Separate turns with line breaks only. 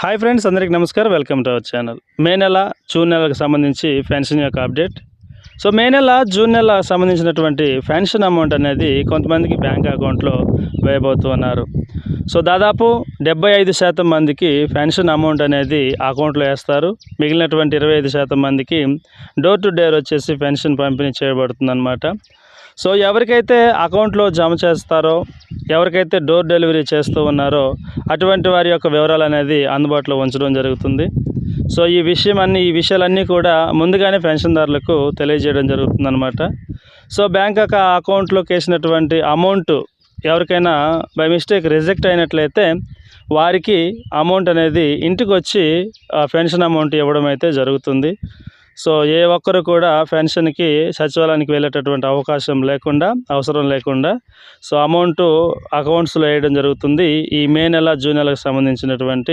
Hi friends, అందరికీ నమస్కారం. Welcome to our channel. May నెల, జూన్ నెలకు సంబంధించి పెన్షన్ యొక్క అప్డేట్. సో మే నెల, జూన్ నెల సంబంధించినటువంటి పెన్షన్ అమౌంట్ అనేది కొంతమందికి బ్యాంక్ అకౌంట్లో వేయబోతూ ఉన్నారు. సో దాదాపు 75% మందికి పెన్షన్ అమౌంట్ అనేది అకౌంట్లో వేస్తారు. మిగిలినటువంటి 25% మందికి డోర్ టు డోర్ వచ్చేసి పెన్షన్ పంపిణీ చేయబడుతుందన్నమాట. సో ఎవరికైతే అకౌంట్లో జమ చేస్తారో, ఎవరికైతే డోర్ డెలివరీ చేస్తూ ఉన్నారో అటువంటి వారి యొక్క వివరాలు అనేది అందుబాటులో ఉంచడం జరుగుతుంది. సో ఈ విషయాలన్నీ కూడా ముందుగానే పెన్షన్దారులకు తెలియజేయడం జరుగుతుందన్నమాట. సో బ్యాంక్ అకౌంట్లోకి వేసినటువంటి అమౌంట్ ఎవరికైనా బై మిస్టేక్ రిజెక్ట్ అయినట్లయితే వారికి అమౌంట్ అనేది ఇంటికి వచ్చి పెన్షన్ అమౌంట్ ఇవ్వడం అయితే జరుగుతుంది. సో ఏ ఒక్కరు కూడా పెన్షన్కి సచివాలయానికి వెళ్ళేటటువంటి అవసరం లేకుండా సో అమౌంట్ అకౌంట్స్లో వేయడం జరుగుతుంది. ఈ మే నెల, జూన్ నెలకు సంబంధించినటువంటి